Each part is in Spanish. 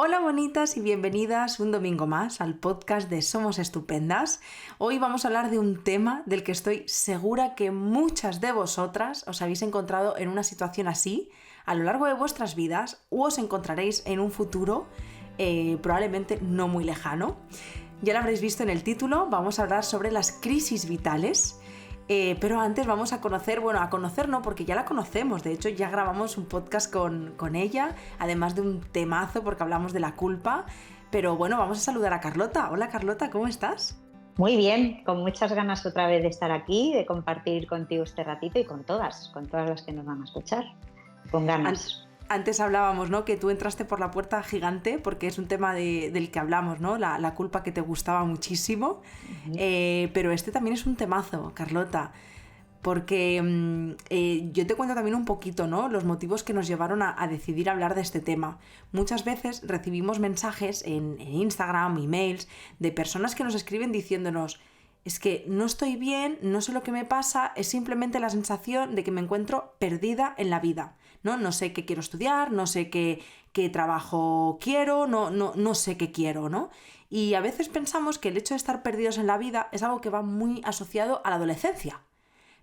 Hola bonitas y bienvenidas un domingo más al podcast de Somos Estupendas. Hoy vamos a hablar de un tema del que estoy segura que muchas de vosotras os habéis encontrado en una situación así a lo largo de vuestras vidas o os encontraréis en un futuro probablemente no muy lejano. Ya lo habréis visto en el título, vamos a hablar sobre las crisis vitales. Pero antes vamos a conocer, bueno, a conocer no, porque ya la conocemos, de hecho ya grabamos un podcast con ella, además de un temazo porque hablamos de la culpa, pero bueno, vamos a saludar a Carlota. Hola Carlota, ¿cómo estás? Muy bien, con muchas ganas otra vez de estar aquí, de compartir contigo este ratito y con todas las que nos van a escuchar, con An- ganas. Antes hablábamos, ¿no? Que tú entraste por la puerta gigante porque es un tema del que hablamos, ¿no? La culpa que te gustaba muchísimo, Ujú. pero este también es un temazo, Carlota. Porque yo te cuento también un poquito, ¿no? Los motivos que nos llevaron a decidir hablar de este tema. Muchas veces recibimos mensajes en Instagram, emails, de personas que nos escriben diciéndonos: es que no estoy bien, no sé lo que me pasa, es simplemente la sensación de que me encuentro perdida en la vida, ¿no? No sé qué quiero estudiar, no sé qué trabajo quiero, no sé qué quiero, ¿no? Y a veces pensamos que el hecho de estar perdidos en la vida es algo que va muy asociado a la adolescencia.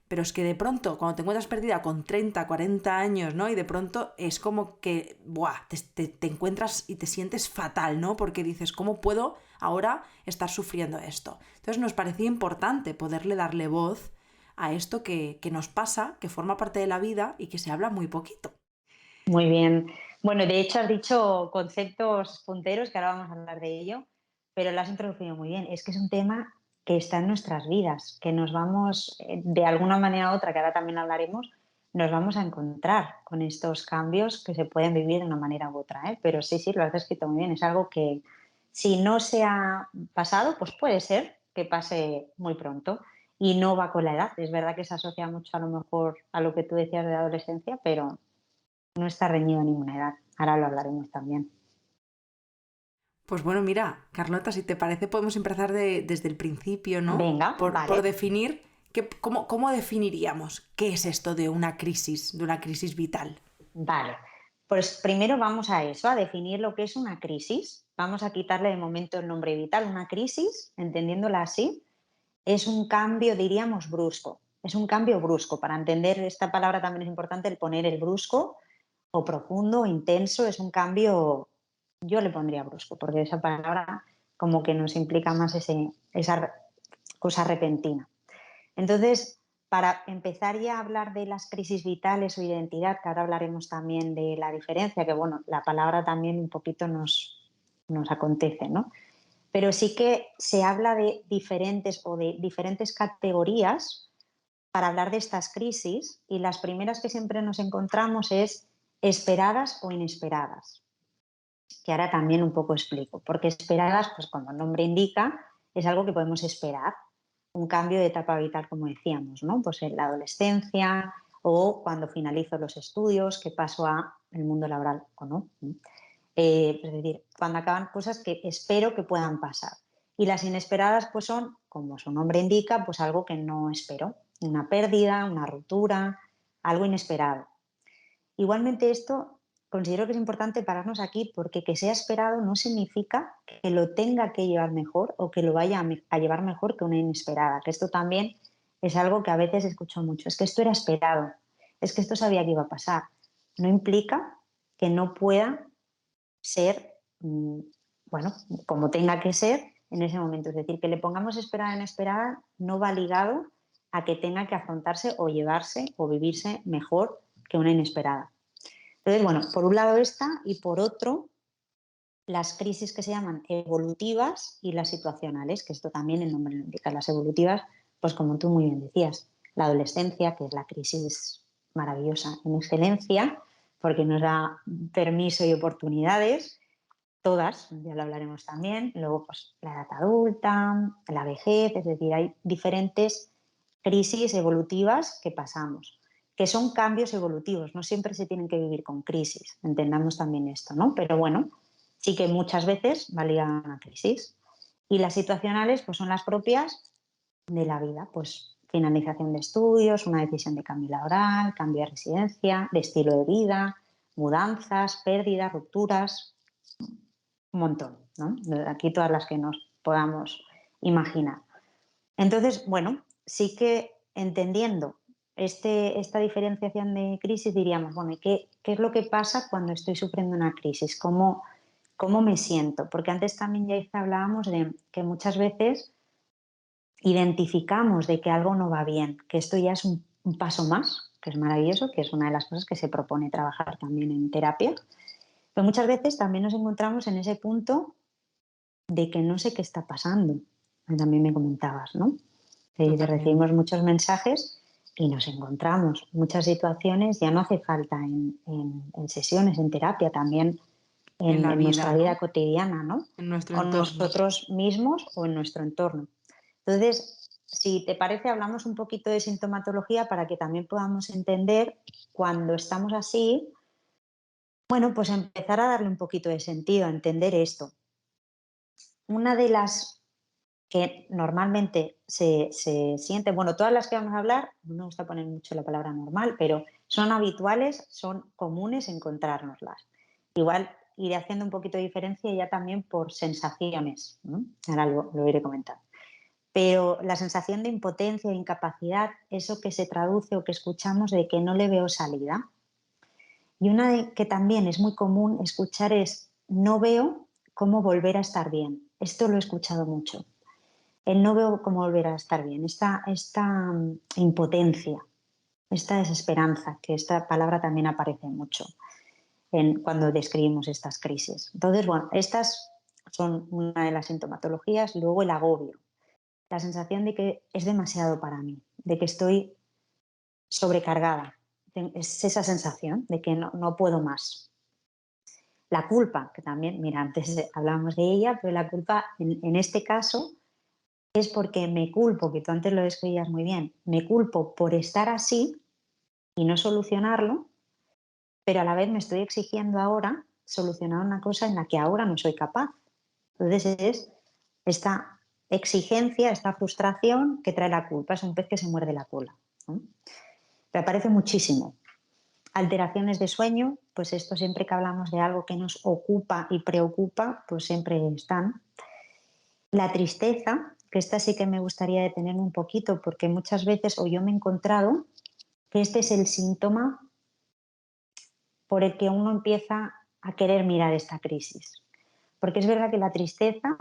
Pero es que de pronto, cuando te encuentras perdida con 30, 40 años, ¿no? Y de pronto es como que, ¡buah! Te encuentras y te sientes fatal, ¿no? Porque dices, ¿cómo puedo ahora estar sufriendo esto? Entonces nos parecía importante poderle darle voz a esto que nos pasa, que forma parte de la vida y que se habla muy poquito. Muy bien. Bueno, de hecho has dicho conceptos punteros, que ahora vamos a hablar de ello, pero lo has introducido muy bien. Es que es un tema que está en nuestras vidas, que nos vamos, de alguna manera u otra, que ahora también hablaremos, nos vamos a encontrar con estos cambios que se pueden vivir de una manera u otra, ¿eh? Pero sí, lo has descrito muy bien. Es algo que si no se ha pasado, pues puede ser que pase muy pronto y no va con la edad. Es verdad que se asocia mucho a lo mejor a lo que tú decías de la adolescencia, pero no está reñido a ninguna edad. Ahora lo hablaremos también. Pues bueno, mira, Carlota, si te parece, podemos empezar desde el principio, ¿no? Venga, Por vale, definir cómo definiríamos qué es esto de una crisis vital. vale. Pues primero vamos a eso, a definir lo que es una crisis. Vamos a quitarle de momento el nombre vital. Una crisis, entendiéndola así, es un cambio, diríamos, brusco. Es un cambio brusco. Para entender esta palabra también es importante el poner el brusco o profundo o intenso. Es un cambio, yo le pondría brusco, porque esa palabra como que nos implica más esa cosa repentina. Entonces, para empezar ya a hablar de las crisis vitales o identidad, que ahora hablaremos también de la diferencia, que bueno, la palabra también un poquito nos acontece, ¿no? Pero sí que se habla de diferentes categorías para hablar de estas crisis, y las primeras que siempre nos encontramos es esperadas o inesperadas, que ahora también un poco explico. Porque esperadas, pues como el nombre indica, es algo que podemos esperar, un cambio de etapa vital, como decíamos, ¿no? Pues en la adolescencia o cuando finalizo los estudios, que paso a el mundo laboral o no. Es decir, cuando acaban cosas que espero que puedan pasar. Y las inesperadas, pues son, como su nombre indica, pues algo que no espero, una pérdida, una ruptura, algo inesperado. Igualmente esto considero que es importante pararnos aquí, porque que sea esperado no significa que lo tenga que llevar mejor o que lo vaya a llevar mejor que una inesperada, que esto también es algo que a veces escucho mucho. Es que esto era esperado, es que esto sabía que iba a pasar. No implica que no pueda ser, bueno, como tenga que ser en ese momento. Es decir, que le pongamos esperada inesperada no va ligado a que tenga que afrontarse o llevarse o vivirse mejor que una inesperada. Entonces, bueno, por un lado esta, y por otro, las crisis que se llaman evolutivas y las situacionales, que esto también el nombre lo indica. Las evolutivas, pues como tú muy bien decías, la adolescencia, que es la crisis maravillosa en excelencia, porque nos da permiso y oportunidades, todas, ya lo hablaremos también. Luego, pues la edad adulta, la vejez, es decir, hay diferentes crisis evolutivas que pasamos, que son cambios evolutivos, no siempre se tienen que vivir con crisis, entendamos también esto, ¿no? Pero bueno, sí que muchas veces valía una crisis. Y las situacionales, pues son las propias de la vida, pues finalización de estudios, una decisión de cambio laboral, cambio de residencia, de estilo de vida, mudanzas, pérdidas, rupturas. un montón, ¿no? Aquí todas las que nos podamos imaginar. Entonces, bueno, sí que entendiendo esta diferenciación de crisis diríamos, bueno, ¿y qué es lo que pasa cuando estoy sufriendo una crisis? ¿Cómo me siento? Porque antes también, ya hablábamos de que muchas veces identificamos de que algo no va bien, que esto ya es un paso más, que es maravilloso, que es una de las cosas que se propone trabajar también en terapia. Pero muchas veces también nos encontramos en ese punto de que no sé qué está pasando. También me comentabas, ¿no? Recibimos Totalmente. muchos mensajes y nos encontramos muchas situaciones, ya no hace falta en sesiones, en terapia, también En la en nuestra vida, vida ¿no? cotidiana, ¿no? En nuestro O entorno. nosotros mismos o en nuestro entorno. Entonces, si te parece, hablamos un poquito de sintomatología para que también podamos entender cuando estamos así, bueno, pues empezar a darle un poquito de sentido, a entender esto. Una de las que normalmente se siente, bueno, todas las que vamos a hablar, no me gusta poner mucho la palabra normal, pero son habituales, son comunes encontrárnoslas. Igual iré haciendo un poquito de diferencia ya también por sensaciones, ¿no? Ahora lo iré comentando. Pero la sensación de impotencia, de incapacidad, eso que se traduce o que escuchamos de que no le veo salida. Y que también es muy común escuchar es, no veo cómo volver a estar bien. Esto lo he escuchado mucho. El no veo cómo volver a estar bien, esta impotencia, esta desesperanza, que esta palabra también aparece mucho cuando describimos estas crisis. Entonces, bueno, estas son una de las sintomatologías. Luego el agobio, la sensación de que es demasiado para mí, de que estoy sobrecargada. Es esa sensación de que no puedo más. La culpa, que también, mira, antes hablábamos de ella, pero la culpa en este caso es porque me culpo, que tú antes lo describías muy bien, me culpo por estar así y no solucionarlo, pero a la vez me estoy exigiendo ahora solucionar una cosa en la que ahora no soy capaz. Entonces es esta exigencia, esta frustración que trae la culpa, es un pez que se muerde la cola, ¿no? Me aparece muchísimo. Alteraciones de sueño, pues esto siempre que hablamos de algo que nos ocupa y preocupa, pues siempre están. La tristeza, que esta sí que me gustaría detenerme un poquito, porque muchas veces, o yo me he encontrado, que este es el síntoma por el que uno empieza a querer mirar esta crisis. Porque es verdad que la tristeza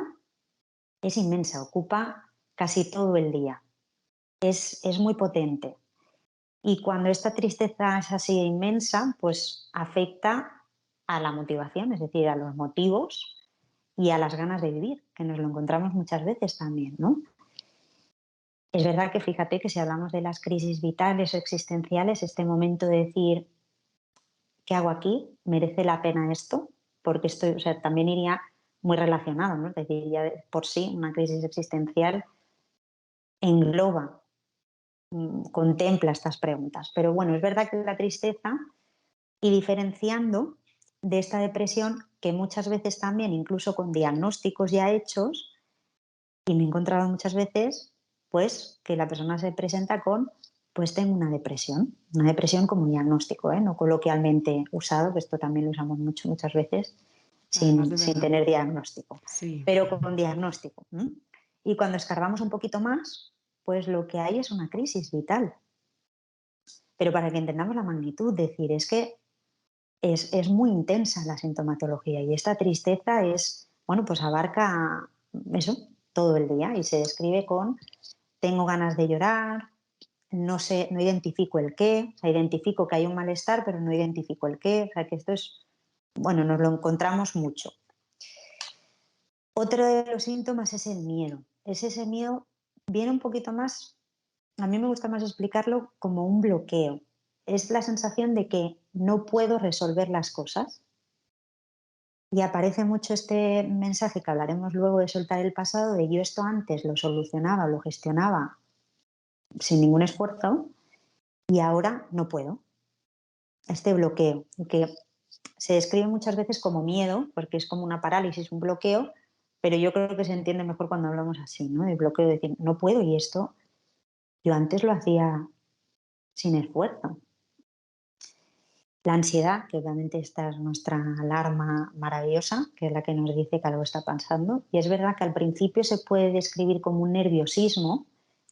es inmensa, ocupa casi todo el día, es muy potente. Y cuando esta tristeza es así inmensa, pues afecta a la motivación, es decir, a los motivos y a las ganas de vivir, que nos lo encontramos muchas veces también, ¿no? Es verdad que fíjate que si hablamos de las crisis vitales o existenciales, este momento de decir, ¿qué hago aquí? ¿Merece la pena esto? Porque estoy, o sea, también iría muy relacionado, ¿no? Es decir, ya por sí una crisis existencial engloba, contempla estas preguntas. Pero bueno, es verdad que la tristeza y diferenciando de esta depresión que muchas veces también, incluso con diagnósticos ya hechos, y me he encontrado muchas veces, pues, que la persona se presenta con, pues tengo una depresión como diagnóstico, ¿eh? No coloquialmente usado, que esto también lo usamos mucho, muchas veces, Además de sin verdad. tener diagnóstico, Sí. pero con diagnóstico. ¿M? Y cuando escarbamos un poquito más, pues lo que hay es una crisis vital. Pero para que entendamos la magnitud, decir, es que es muy intensa la sintomatología y esta tristeza es, bueno, pues abarca eso todo el día y se describe con tengo ganas de llorar, no sé, no identifico el qué, o sea, identifico que hay un malestar, pero no identifico el qué, o sea, que esto es, bueno, nos lo encontramos mucho. Otro de los síntomas es el miedo. Ese miedo viene un poquito más, a mí me gusta más explicarlo como un bloqueo. Es la sensación de que no puedo resolver las cosas. Y aparece mucho este mensaje que hablaremos luego de soltar el pasado, de yo esto antes lo solucionaba, lo gestionaba sin ningún esfuerzo y ahora no puedo. Este bloqueo, que se describe muchas veces como miedo, porque es como una parálisis, un bloqueo, pero yo creo que se entiende mejor cuando hablamos así, ¿no? El bloqueo de decir, no puedo y esto yo antes lo hacía sin esfuerzo. La ansiedad, que obviamente esta es nuestra alarma maravillosa, que es la que nos dice que algo está pasando. Y es verdad que al principio se puede describir como un nerviosismo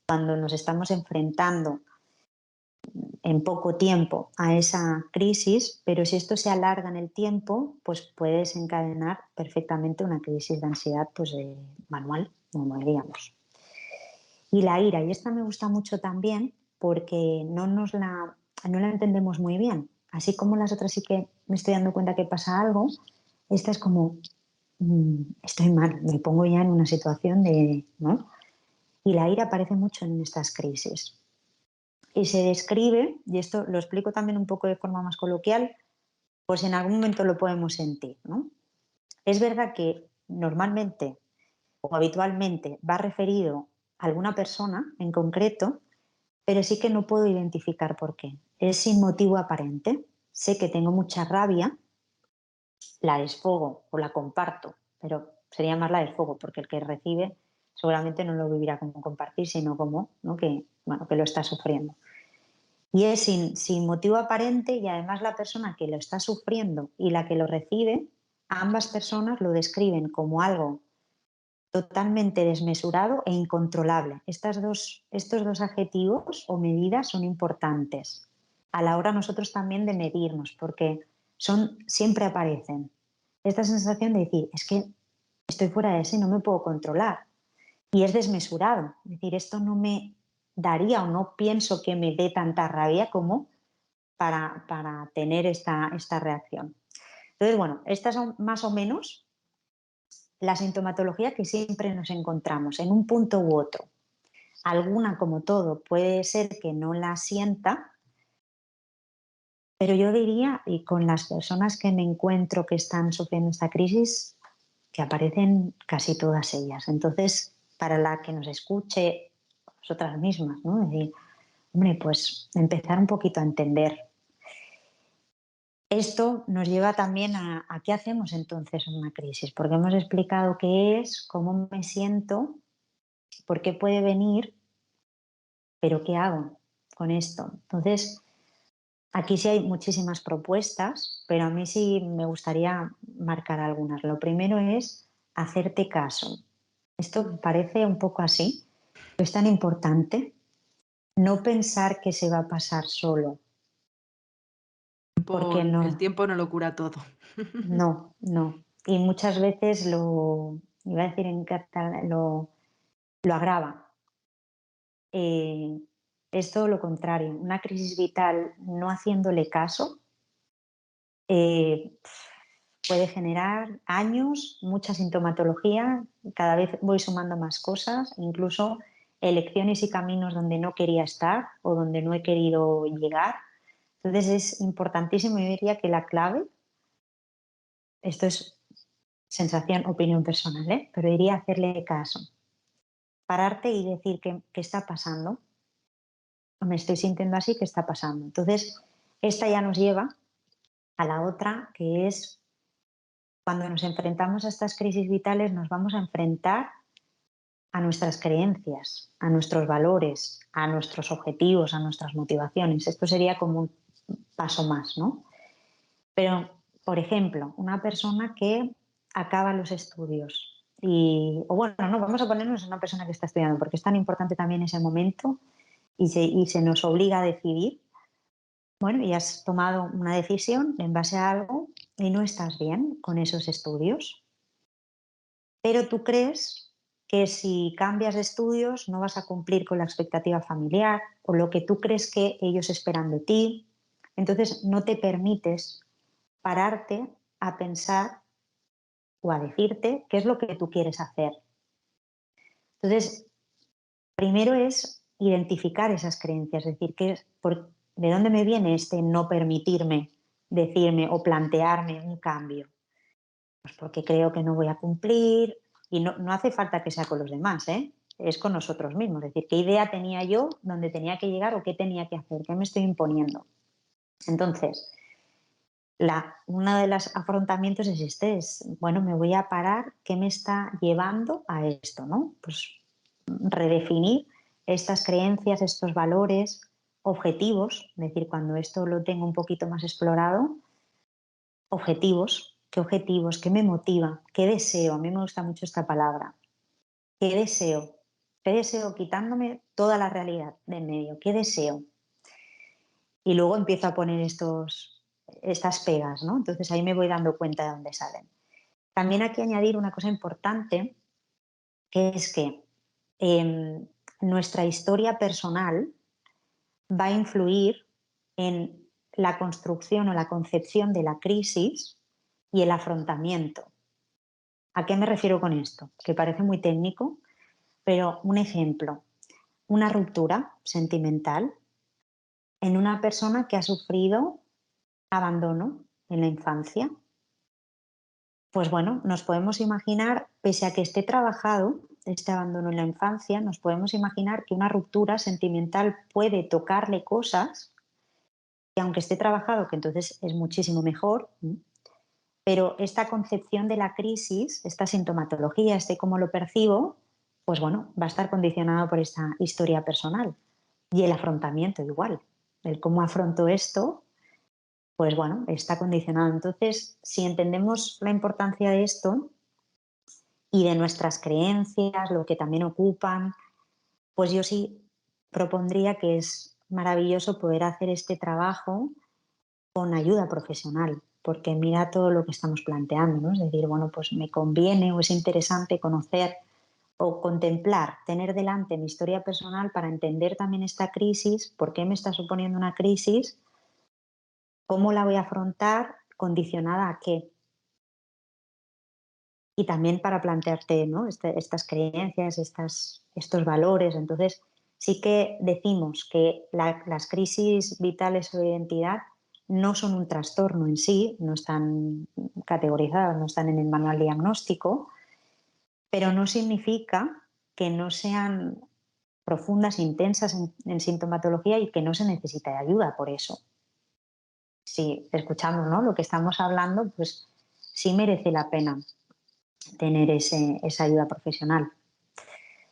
cuando nos estamos enfrentando en poco tiempo a esa crisis, pero si esto se alarga en el tiempo, pues puede desencadenar perfectamente una crisis de ansiedad pues, manual, como diríamos. Y la ira, y esta me gusta mucho también porque no la entendemos muy bien. Así como las otras sí que me estoy dando cuenta que pasa algo, esta es como, estoy mal, me pongo ya en una situación de, ¿no? Y la ira aparece mucho en estas crisis. Y se describe, y esto lo explico también un poco de forma más coloquial, pues en algún momento lo podemos sentir, ¿no? Es verdad que normalmente o habitualmente va referido a alguna persona en concreto, pero sí que no puedo identificar por qué. Es sin motivo aparente. Sé que tengo mucha rabia, la desfogo o la comparto, pero sería más la desfogo porque el que recibe seguramente no lo vivirá como compartir, sino como, ¿no? Que, bueno, que lo está sufriendo. Y es sin motivo aparente y además la persona que lo está sufriendo y la que lo recibe, ambas personas lo describen como algo totalmente desmesurado e incontrolable. Estos dos adjetivos o medidas son importantes a la hora nosotros también de medirnos, porque siempre aparecen. Esta sensación de decir, es que estoy fuera de sí, no me puedo controlar. Y es desmesurado. Es decir, esto no me daría o no pienso que me dé tanta rabia como para tener esta reacción. Entonces, bueno, estas son más o menos la sintomatología que siempre nos encontramos en un punto u otro. Alguna, como todo, puede ser que no la sienta, pero yo diría, y con las personas que me encuentro que están sufriendo esta crisis, que aparecen casi todas ellas. Entonces, para la que nos escuche, nosotras mismas, ¿no? Decir, hombre, pues empezar un poquito a entender. Esto nos lleva también a qué hacemos entonces en una crisis, porque hemos explicado qué es, cómo me siento, por qué puede venir, pero ¿qué hago con esto? Entonces, aquí sí hay muchísimas propuestas, pero a mí sí me gustaría marcar algunas. Lo primero es hacerte caso. Esto parece un poco así, pero es tan importante no pensar que se va a pasar solo, porque El no, tiempo no lo cura todo. no, no. Y muchas veces iba a decir en catalán, lo agrava. Eh, es todo lo contrario. Una crisis vital no haciéndole caso eh, puede generar años, mucha sintomatología, cada vez voy sumando más cosas, incluso elecciones y caminos donde no quería estar o donde no he querido llegar. Entonces es importantísimo, yo diría que la clave, esto es sensación, opinión personal, pero diría hacerle caso, pararte y decir qué está pasando, me estoy sintiendo así, ¿qué está pasando? Entonces, esta ya nos lleva a la otra, que es cuando nos enfrentamos a estas crisis vitales, nos vamos a enfrentar a nuestras creencias, a nuestros valores, a nuestros objetivos, a nuestras motivaciones. Esto sería como un paso más, ¿no? Pero, por ejemplo, una persona que acaba los estudios o bueno, no, vamos a ponernos en una persona que está estudiando, porque es tan importante también ese momento y se nos obliga a decidir. Bueno, y has tomado una decisión en base a algo y no estás bien con esos estudios, pero tú crees que si cambias de estudios no vas a cumplir con la expectativa familiar o lo que tú crees que ellos esperan de ti. Entonces no te permites pararte a pensar o a decirte qué es lo que tú quieres hacer. Entonces, primero es identificar esas creencias, es decir, ¿de dónde me viene este no permitirme decirme o plantearme un cambio? Pues porque creo que no voy a cumplir y no hace falta que sea con los demás, ¿eh? Es con nosotros mismos, es decir, qué idea tenía yo, dónde tenía que llegar o qué tenía que hacer, qué me estoy imponiendo. Entonces, uno de los afrontamientos es bueno, me voy a parar, ¿qué me está llevando a esto, no? Pues redefinir estas creencias, estos valores, objetivos, es decir, cuando esto lo tengo un poquito más explorado, objetivos, qué me motiva, qué deseo, a mí me gusta mucho esta palabra, qué deseo quitándome toda la realidad de en medio, qué deseo. Y luego empiezo a poner estas pegas, ¿no? Entonces ahí me voy dando cuenta de dónde salen. También hay que añadir una cosa importante, que es que nuestra historia personal va a influir en la construcción o la concepción de la crisis y el afrontamiento. ¿A qué me refiero con esto? Que parece muy técnico, pero un ejemplo, una ruptura sentimental en una persona que ha sufrido abandono en la infancia. Pues bueno, nos podemos imaginar, pese a que esté trabajado este abandono en la infancia, nos podemos imaginar que una ruptura sentimental puede tocarle cosas que aunque esté trabajado, que entonces es muchísimo mejor, pero esta concepción de la crisis, esta sintomatología, este cómo lo percibo, pues bueno, va a estar condicionado por esta historia personal. Y el afrontamiento igual, el cómo afronto esto, pues bueno, está condicionado. Entonces, si entendemos la importancia de esto y de nuestras creencias, lo que también ocupan, pues yo sí propondría que es maravilloso poder hacer este trabajo con ayuda profesional, porque mira todo lo que estamos planteando, ¿no? Es decir, bueno, pues me conviene o es interesante conocer o contemplar, tener delante mi historia personal para entender también esta crisis, por qué me está suponiendo una crisis, cómo la voy a afrontar, condicionada a qué. Y también para plantearte, ¿no? Estas creencias, estos valores. Entonces, sí que decimos que las crisis vitales o de identidad no son un trastorno en sí, no están categorizadas, no están en el manual diagnóstico, pero no significa que no sean profundas, intensas en sintomatología y que no se necesita de ayuda por eso. Si escuchamos, ¿no?, lo que estamos hablando, pues sí merece la pena tener esa ayuda profesional.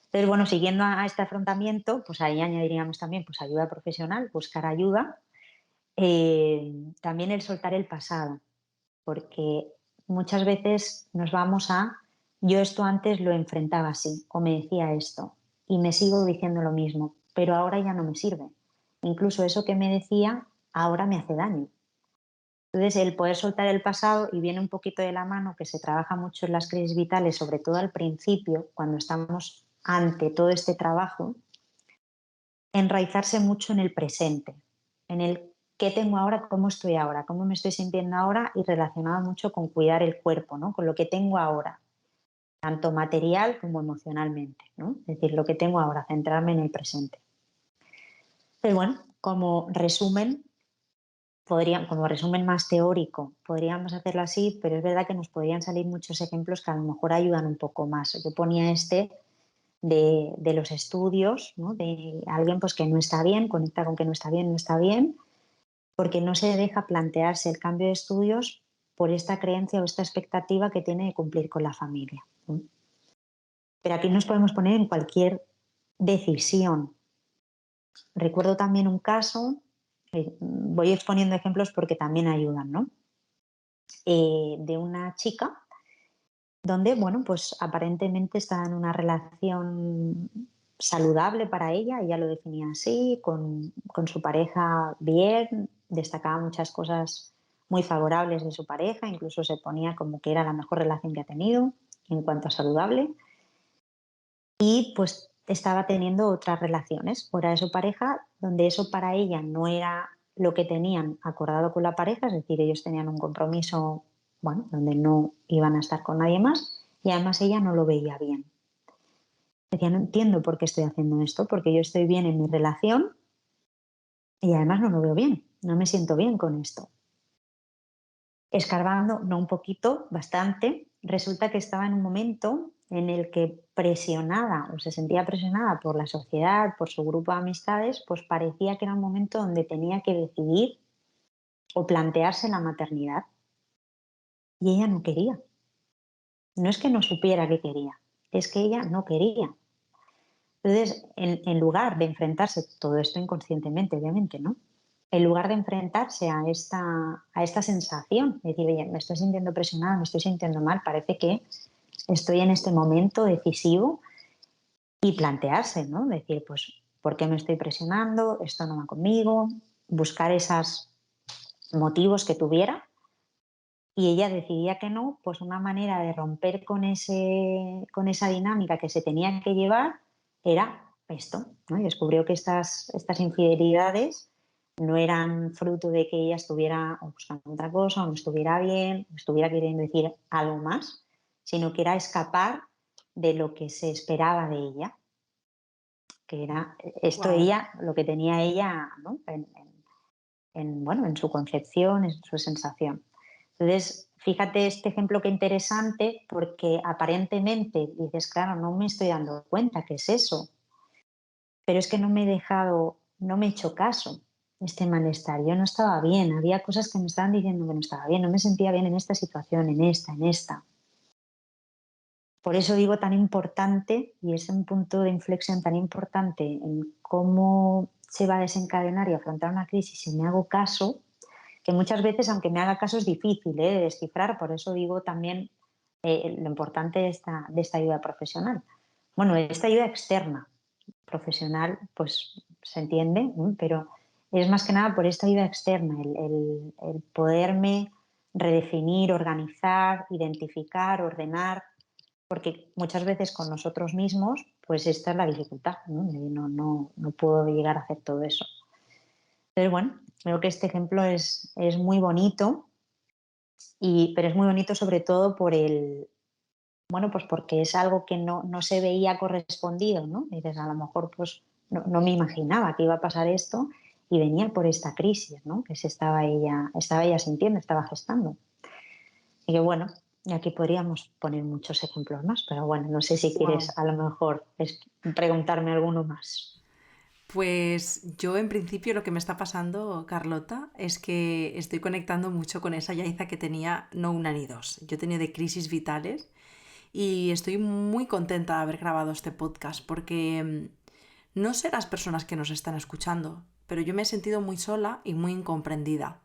Entonces, bueno, siguiendo a este afrontamiento, pues ahí añadiríamos también pues, ayuda profesional, buscar ayuda. También el soltar el pasado, porque muchas veces nos vamos a, yo esto antes lo enfrentaba así, o me decía esto, y me sigo diciendo lo mismo, pero ahora ya no me sirve. Incluso eso que me decía ahora me hace daño. Entonces, el poder soltar el pasado, y viene un poquito de la mano, que se trabaja mucho en las crisis vitales, sobre todo al principio, cuando estamos ante todo este trabajo, enraizarse mucho en el presente, en el qué tengo ahora, cómo estoy ahora, cómo me estoy sintiendo ahora, y relacionado mucho con cuidar el cuerpo, ¿no?, con lo que tengo ahora, tanto material como emocionalmente, ¿no? Es decir, lo que tengo ahora, centrarme en el presente. Pero bueno, como resumen más teórico, podríamos hacerlo así, pero es verdad que nos podrían salir muchos ejemplos que a lo mejor ayudan un poco más. Yo ponía de los estudios, ¿no?, de alguien pues, que no está bien, conecta con que no está bien, porque no se deja plantearse el cambio de estudios por esta creencia o esta expectativa que tiene de cumplir con la familia, ¿no? Pero aquí nos podemos poner en cualquier decisión. Recuerdo también un caso, voy exponiendo ejemplos porque también ayudan, ¿no? De una chica donde, bueno, pues aparentemente estaba en una relación saludable para ella lo definía así, con su pareja bien, destacaba muchas cosas muy favorables de su pareja, incluso se ponía como que era la mejor relación que ha tenido en cuanto a saludable, y pues estaba teniendo otras relaciones fuera de su pareja, donde eso para ella no era lo que tenían acordado con la pareja, es decir, ellos tenían un compromiso, bueno, donde no iban a estar con nadie más, y además ella no lo veía bien. Decía, no entiendo por qué estoy haciendo esto, porque yo estoy bien en mi relación y además no lo veo bien, no me siento bien con esto. Escarbando, no un poquito, bastante, resulta que estaba en un momento en el que presionada o se sentía presionada por la sociedad, por su grupo de amistades, pues parecía que era un momento donde tenía que decidir o plantearse la maternidad. Y ella no quería. No es que no supiera que quería, es que ella no quería. Entonces, en lugar de enfrentarse, todo esto inconscientemente, obviamente, ¿no? En lugar de enfrentarse a esta sensación, decir, oye, me estoy sintiendo presionada, me estoy sintiendo mal, parece que estoy en este momento decisivo y plantearse, ¿no? Decir, pues, ¿por qué me estoy presionando? Esto no va conmigo. Buscar esos motivos que tuviera y ella decidía que no, pues una manera de romper con esa dinámica que se tenía que llevar era esto, ¿no? Y descubrió que estas infidelidades no eran fruto de que ella estuviera buscando otra cosa o no estuviera bien, o estuviera queriendo decir algo más, sino que era escapar de lo que se esperaba de ella, que era esto Wow. ella, lo que tenía ella, ¿no? Bueno, en su concepción, en su sensación. Entonces, fíjate este ejemplo qué interesante, porque aparentemente dices, claro, no me estoy dando cuenta que es eso, pero es que no me he dejado, no me he hecho caso este malestar. Yo no estaba bien, había cosas que me estaban diciendo que no estaba bien, no me sentía bien en esta situación, en esta, en esta. Por eso digo tan importante, y es un punto de inflexión tan importante en cómo se va a desencadenar y afrontar una crisis si me hago caso, que muchas veces, aunque me haga caso, es difícil de descifrar, por eso digo también lo importante de esta ayuda profesional. Bueno, de esta ayuda externa, profesional, pues se entiende, ¿no? Pero es más que nada por esta ayuda externa, el poderme redefinir, organizar, identificar, ordenar, porque muchas veces con nosotros mismos, pues esta es la dificultad, ¿no? No puedo llegar a hacer todo eso. Pero bueno, creo que este ejemplo es muy bonito, pero es muy bonito sobre todo bueno, pues porque es algo que no se veía correspondido, ¿no? Dices, a lo mejor pues no me imaginaba que iba a pasar esto y venía por esta crisis, ¿no? Que estaba ella sintiendo, estaba gestando. Y que bueno, y aquí podríamos poner muchos ejemplos más, pero bueno, no sé si Wow. quieres a lo mejor preguntarme alguno más. Pues yo en principio lo que me está pasando, Carlota, es que estoy conectando mucho con esa Yaiza que tenía no una ni dos. Yo tenía de crisis vitales y estoy muy contenta de haber grabado este podcast porque no sé las personas que nos están escuchando, pero yo me he sentido muy sola y muy incomprendida.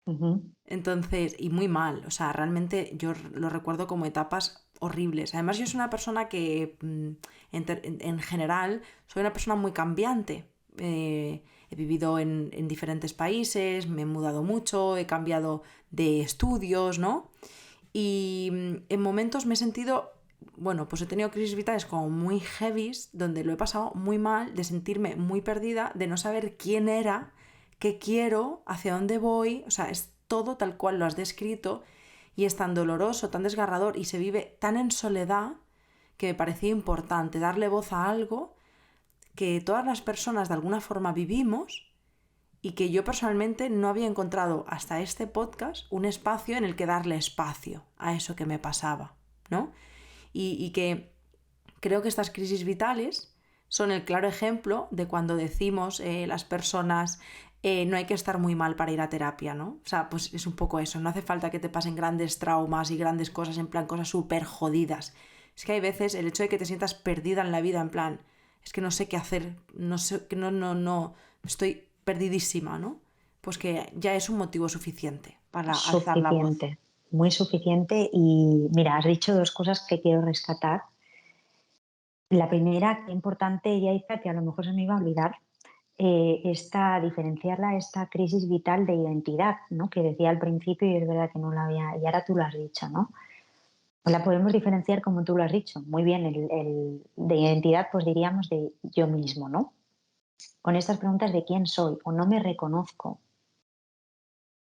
Ujú. Entonces, y muy mal, o sea, realmente yo lo recuerdo como etapas horribles. Además, yo soy una persona que, en general, soy una persona muy cambiante. He vivido en diferentes países, me he mudado mucho, he cambiado de estudios, ¿no? Y en momentos me he sentido, bueno, pues he tenido crisis vitales como muy heavies, donde lo he pasado muy mal, de sentirme muy perdida, de no saber quién era, qué quiero, hacia dónde voy, o sea, es todo tal cual lo has descrito y es tan doloroso, tan desgarrador y se vive tan en soledad que me parecía importante darle voz a algo que todas las personas de alguna forma vivimos y que yo personalmente no había encontrado hasta este podcast un espacio en el que darle espacio a eso que me pasaba, ¿no? Y que creo que estas crisis vitales son el claro ejemplo de cuando decimos las personas no hay que estar muy mal para ir a terapia, ¿no? O sea, pues es un poco eso, no hace falta que te pasen grandes traumas y grandes cosas, en plan cosas súper jodidas. Es que hay veces el hecho de que te sientas perdida en la vida, en plan, es que no sé qué hacer, no sé, que no, estoy perdidísima, ¿no? Pues que ya es un motivo suficiente para alzar la voz. Suficiente, muy suficiente. Y mira, has dicho dos cosas que quiero rescatar. La primera, qué importante, Yaiza, que a lo mejor se me iba a olvidar, diferenciarla, esta crisis vital de identidad, ¿no? Que decía al principio y es verdad que no la había, y ahora tú lo has dicho, ¿no? La podemos diferenciar como tú lo has dicho, muy bien, de identidad, pues diríamos de yo mismo, ¿no? Con estas preguntas de quién soy, o no me reconozco,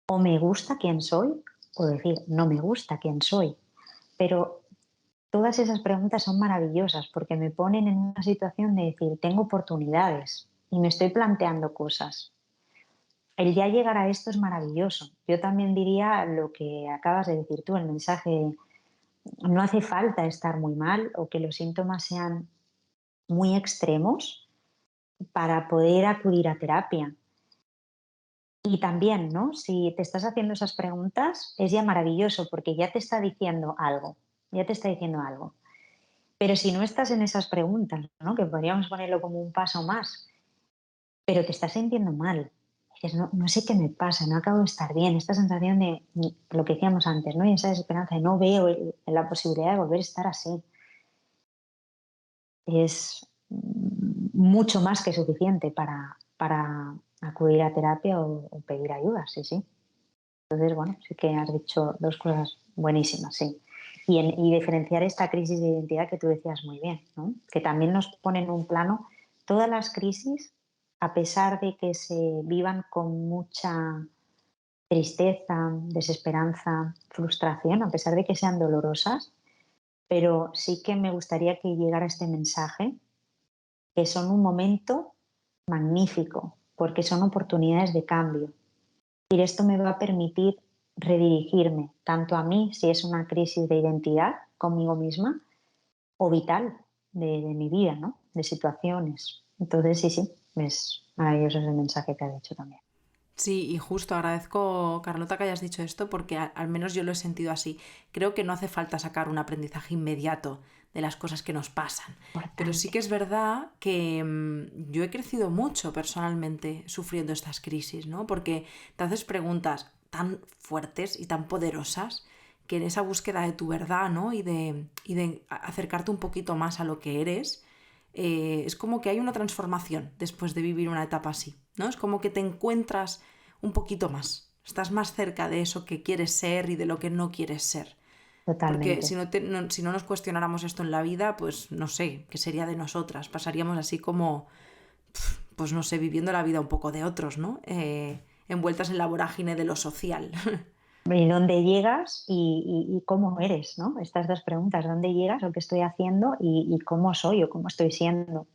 o me gusta quién soy, o decir, no me gusta quién soy. Pero todas esas preguntas son maravillosas porque me ponen en una situación de decir, tengo oportunidades y me estoy planteando cosas. El ya llegar a esto es maravilloso. Yo también diría lo que acabas de decir tú, el mensaje, no hace falta estar muy mal o que los síntomas sean muy extremos para poder acudir a terapia. Y también, ¿no? Si te estás haciendo esas preguntas, es ya maravilloso porque ya te está diciendo algo, ya te está diciendo algo. Pero si no estás en esas preguntas, ¿no? Que podríamos ponerlo como un paso más, pero te estás sintiendo mal. Dices, no, no sé qué me pasa, no acabo de estar bien. Esta sensación de lo que decíamos antes, ¿no? Y esa desesperanza de no veo la posibilidad de volver a estar así. Es mucho más que suficiente para acudir a terapia o pedir ayuda, sí, sí. Entonces, bueno, sí que has dicho dos cosas buenísimas, sí. Y diferenciar esta crisis de identidad que tú decías muy bien, ¿no? Que también nos pone en un plano todas las crisis, a pesar de que se vivan con mucha tristeza, desesperanza, frustración, a pesar de que sean dolorosas, pero sí que me gustaría que llegara este mensaje, que son un momento magnífico, porque son oportunidades de cambio. Y esto me va a permitir redirigirme tanto a mí, si es una crisis de identidad conmigo misma, o vital de mi vida, ¿no? De situaciones. Entonces, sí, sí, es maravilloso ese mensaje que has dicho también. Sí, y justo agradezco, Carlota, que hayas dicho esto porque al menos yo lo he sentido así. Creo que no hace falta sacar un aprendizaje inmediato de las cosas que nos pasan. Pero sí Importante. que es verdad que yo he crecido mucho personalmente sufriendo estas crisis, ¿no? Porque te haces preguntas tan fuertes y tan poderosas que en esa búsqueda de tu verdad, ¿no? Y de acercarte un poquito más a lo que eres, es como que hay una transformación después de vivir una etapa así, ¿no? Es como que te encuentras un poquito más, estás más cerca de eso que quieres ser y de lo que no quieres ser. Porque Totalmente. si no nos cuestionáramos esto en la vida, pues no sé, ¿qué sería de nosotras? Pasaríamos así como, pues no sé, viviendo la vida un poco de otros, ¿no? Envueltas en la vorágine de lo social. ¿Y dónde llegas y cómo eres, ¿no? Estas dos preguntas, ¿dónde llegas o qué estoy haciendo y cómo soy o cómo estoy siendo?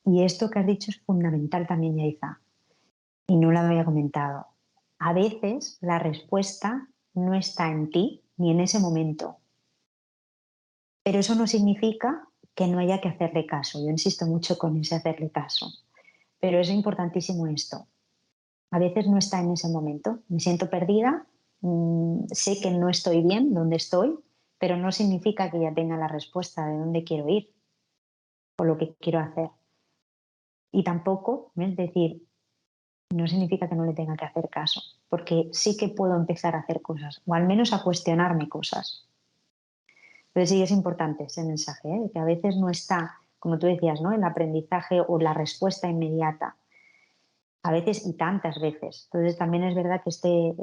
Y esto que has dicho es fundamental también, Yaiza, y no lo había comentado. A veces la respuesta no está en ti ni en ese momento, pero eso no significa que no haya que hacerle caso. Yo insisto mucho con ese hacerle caso, pero es importantísimo esto. A veces no está en ese momento. Me siento perdida, sé que no estoy bien donde estoy, pero no significa que ya tenga la respuesta de dónde quiero ir o lo que quiero hacer. Y tampoco, es decir, no significa que no le tenga que hacer caso, porque sí que puedo empezar a hacer cosas, o al menos a cuestionarme cosas. Entonces sí es importante ese mensaje, ¿eh? De que a veces no está, como tú decías, ¿no? El aprendizaje o la respuesta inmediata. A veces y tantas veces. Entonces también es verdad que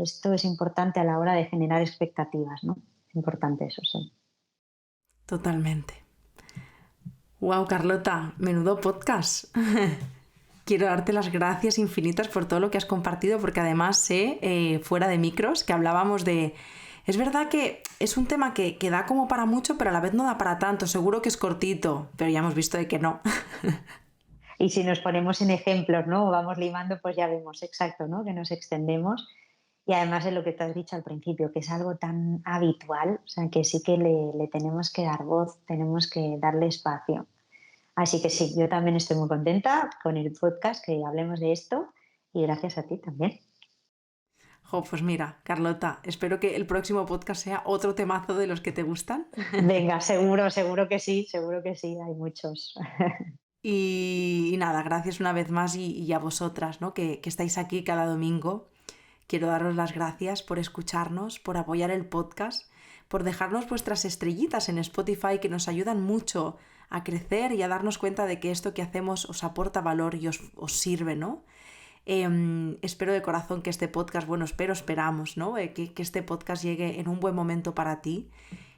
esto es importante a la hora de generar expectativas, ¿no? Es importante eso, sí. Totalmente. Wow, Carlota, menudo podcast. Quiero darte las gracias infinitas por todo lo que has compartido, porque además sé, fuera de micros, que hablábamos de... Es verdad que es un tema que da como para mucho, pero a la vez no da para tanto. Seguro que es cortito, pero ya hemos visto de que no. Y si nos ponemos en ejemplos, ¿no? O vamos limando, pues ya vemos exacto, ¿no? Que nos extendemos. Y además es lo que te has dicho al principio, que es algo tan habitual, o sea, que sí que le tenemos que dar voz, tenemos que darle espacio. Así que sí, yo también estoy muy contenta con el podcast, que hablemos de esto y gracias a ti también. Jo, pues mira, Carlota, espero que el próximo podcast sea otro temazo de los que te gustan. Venga, seguro, seguro que sí, hay muchos. Y nada, gracias una vez más y a vosotras, ¿no? Que estáis aquí cada domingo. Quiero daros las gracias por escucharnos, por apoyar el podcast, por dejarnos vuestras estrellitas en Spotify que nos ayudan mucho a crecer y a darnos cuenta de que esto que hacemos os aporta valor y os sirve, ¿no? Espero de corazón que este podcast, bueno, esperamos, ¿no? Que este podcast llegue en un buen momento para ti,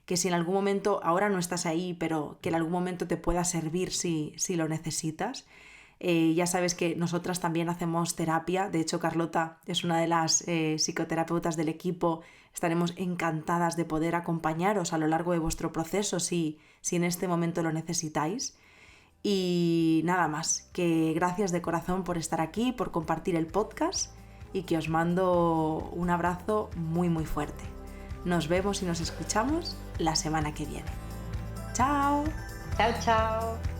que si en algún momento, ahora no estás ahí, pero que en algún momento te pueda servir si lo necesitas. Ya sabes que nosotras también hacemos terapia. De hecho, Carlota es una de las psicoterapeutas del equipo. Estaremos encantadas de poder acompañaros a lo largo de vuestro proceso si en este momento lo necesitáis. Y nada más, que gracias de corazón por estar aquí, por compartir el podcast y que os mando un abrazo muy muy fuerte. Nos vemos y nos escuchamos la semana que viene. ¡Chao! Chao, chao.